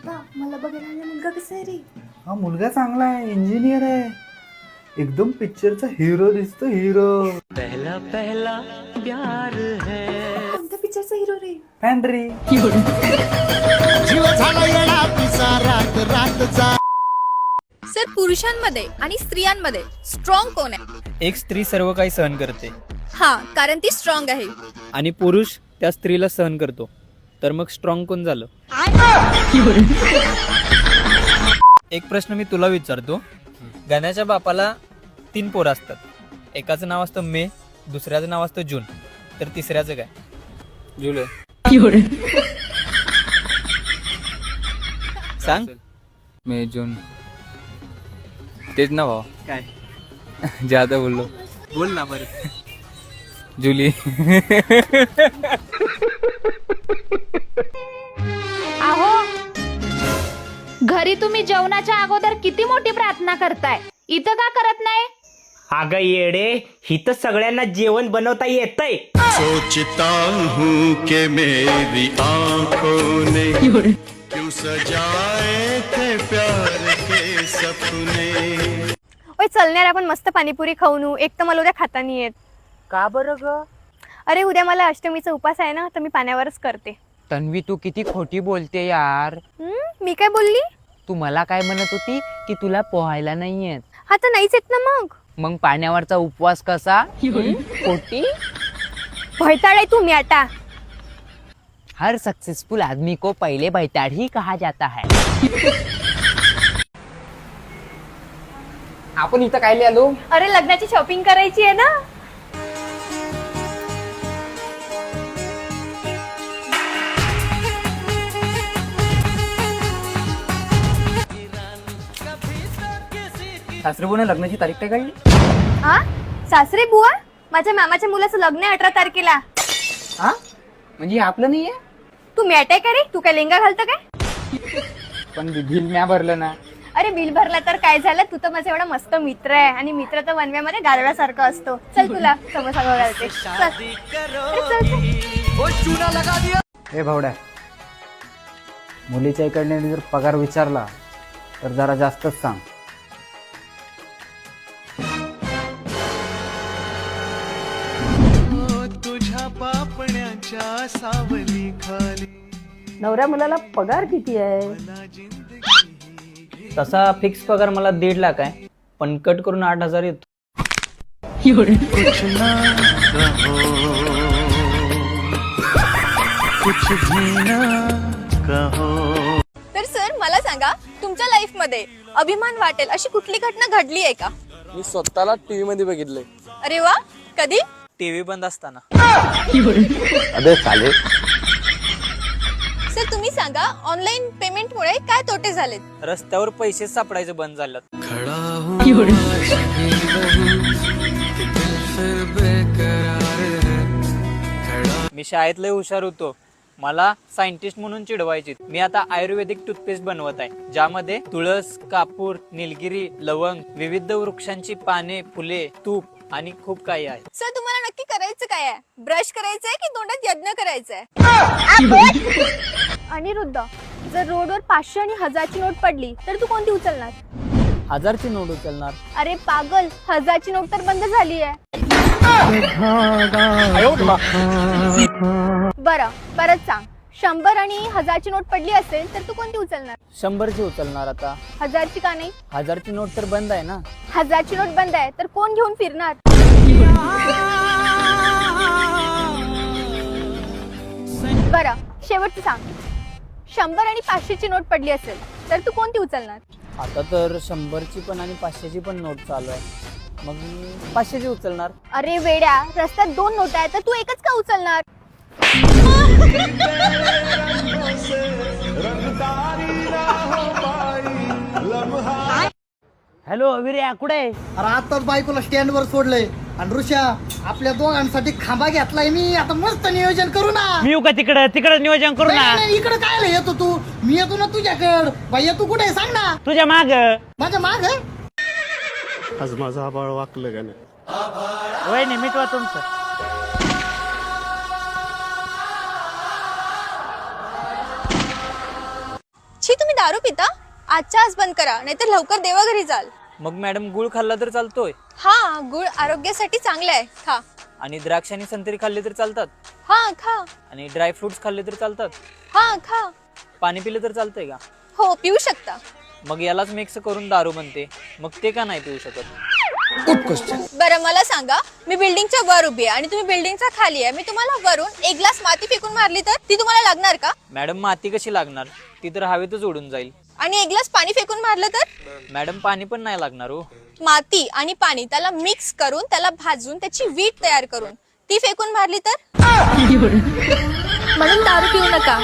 पप्पा मला बघायला आलेला मुलगा कसा आहे रे? हा मुलगा चांगला आहे, इंजिनियर आहे, एकदम पिक्चरचा हिरो दिसतो, हिरो. पहला पहला प्यार है. कोणत्या पिक्चरचा हिरो रे? फॅन्ड्री. सर पुरुषांमध्ये आणि स्त्रियांमध्ये स्ट्रॉंग कोण आहे? एक स्त्री सर्व काही सहन करते हा, कारण ती स्ट्रॉंग आहे. आणि पुरुष त्या स्त्रीला सहन करतो, तर मग स्ट्रॉंग कोण झालं? एक प्रश्न मी तुला विचारतो. गण्याच्या बापाला 3 पोरं असतात. एकाचं नाव असतं मे, दुसऱ्याचं नाव असतं जून, तर तिसऱ्याचं काय? जुलै. सांग. मे जून तेच ना भाऊ. काय? ज्यादा बोललो. बोल ना बरं. जुली. अहो, घरी तुम्ही जेवणाच्या अगोदर किती मोठी प्रार्थना करताय, इथं का करत नाही? अगं येडे, हिथं सगळ्यांना जेवण बनवता येतंय. सोचता हूँ कि मेरी आंखों ने क्यों सजाए थे प्यार के सपने. ओय चलणार आपण मस्त पाणीपुरी खाऊन येऊ. एक तर मला उद्या खाता नाही येत. का बरं ग? अरे उद्या मला अष्टमीचा उपास आहे ना, तर मी पाण्यावरच करते. तन्वी तू किती खोटी बोलते यार. मी काय बोलली? तू मला काय म्हणत होती की तुला पोहायला नाही येत, हा तर नाहीच येत ना. मग पाण्यावरचा उपवास कसा? खोटी. भयताळ आहे तू, मी आता. हर सक्सेसफुल आदमी को पहले भैताड़ ही कहा जाता है. आपण इथं काय आलो? अरे लग्नाची शॉपिंग करायची आहे ना. सासरेबुने लग्नाची तारीख काय काढली? हा सासरे बुवा, माझ्या मामाच्या मुलाचं लग्न आहे 18 तारखेला. हा म्हणजे आपलं नाहीये? तू मॅट आहे का रे? तू काय लेंगा घालतं काय? पण बिल म्या भरलं ना. अरे बिल भरला तर काय झालं, तू तर माझा एवढा मस्त मित्र आहे, आणि मित्र तर वनव्यामध्ये गारव्यासारखा असतो. चल तुला समोसा घालते. हे भावड्या, मुलीच्या इकडने जर पगार विचारला तर जरा जास्तच सांग. तुझ्या पापण्याच्या सावली खाली नवऱ्या मुलाला पगार किती आहे? तसा फिक्स पगार मला 1.5 लाख आहे, पण कट करून 8,000 येतो. कुछ ना कहो, कुछ भी ना कहो. तर सर मला सांगा, तुमच्या लाईफ मध्ये अभिमान वाटेल अशी कुठली घटना घडली आहे का? मी स्वतःला टीव्ही मध्ये बघितलंय. अरे वा, कधी? टीव्ही बंद असताना. अबे साले. सर तुम्ही सांगा, ऑनलाईन पेमेंटमुळे काय तोटे झालेत? रस्त्यावर पैसे सापडायचं बंद झालं. खड़ा हूँ आज भी वहीं, कि दिल फिर बेकरार है. खड़ा मी शाळेत लय हुशार होतो, मला सायंटिस्ट म्हणून चिडवायचे. मी आता आयुर्वेदिक टूथपेस्ट बनवत आहे, ज्यामध्ये तुळस, कापूर, निलगिरी, लवंग, विविध वृक्षांची पाने, फुले, तूप आणि खूप काही आहे. सर तुम्हाला नक्की करायचं काय आहे? ब्रश करायचंय की तोंडात यज्ञ करायचंय? अनिरुद्ध, जर रोडवर 500 आणि 1000ची नोट पडली तर तू कोणती उचलणार? 1000ची नोट उचलणार. अरे पागल, 1000ची नोट तर बंद झाली आहे. बरं परत सांग, 100 आणि 1000ची नोट पडली असेल तर तू कोणती उचलणार? 100ची उचलणार. आता 1000ची का नाही? 1000ची नोट तर बंद आहे ना. 1000ची नोट बंद आहे तर कोण घेऊन फिरणार? बरं शेवटचं सांग, 100 आणि 500ची नोट पडली असेल तर तू कोणती उचलणार? आता तर 100ची पण आणि 500ची पण नोट चालू आहे, मग मी 500ची उचलणार. अरे वेड्या, रस्त्यात 2 नोट आहेत तर तू एकच का उचलणार? हॅलो विर्या, कुठे आहे? अरे आताच बायकोला स्टँड वर सोडलंय, आणि ऋषा आपल्या दोघांसाठी खांबा घेतलाय मी. आता मस्त नियोजन करू ना. मी येऊ का तिकडं नियोजन करू ना. इकडे काय येतो तू? मी येतो ना तुझ्याकड. बाई तू कुठे सांग ना. तुझ्या माग. माझ्या माग. आज माझं आबाळ वाकलं का नाही? वय नाही मिटवा तुमचं. छी, तुम्ही दारू पिता? आजच्या आज बंद करा, नाहीतर लवकर देवाघरी जाल. मग मॅडम गुळ खाल्ला तर चालतोय हा, गुळ आरोग्यासाठी चांगला आहे, खा. आणि द्राक्ष आणि संत्री खाल्ले तर चालतात हा, खा. आणि ड्रायफ्रुट्स खाल्ले तर चालतात. हा, खा. पाणी पिलं तर चालतंय का? हो, पिऊ शकता. मग यालाच मिक्स करून दारू बनते, मग ते का नाही पिऊ शकत? बरं मला सांगा, मी बिल्डिंगच्या वर उभी आहे आणि तुम्ही बिल्डिंगच्या खाली आहे. मी तुम्हाला वरून एक ग्लास माती फेकून मारली तर ती तुम्हाला लागणार का? मॅडम माती कशी लागणार? ती तर हवेतच उडून जाईल. आणि एक ग्लास पाणी फेकून मारलं तर? मॅडम पाणी पण नाही लागणार हो. माती आणि पाणी त्याला मिक्स करून, त्याला भाजून, त्याची वीट तयार करून ती फेकून मारली तर? म्हणून दारू पिऊ नका.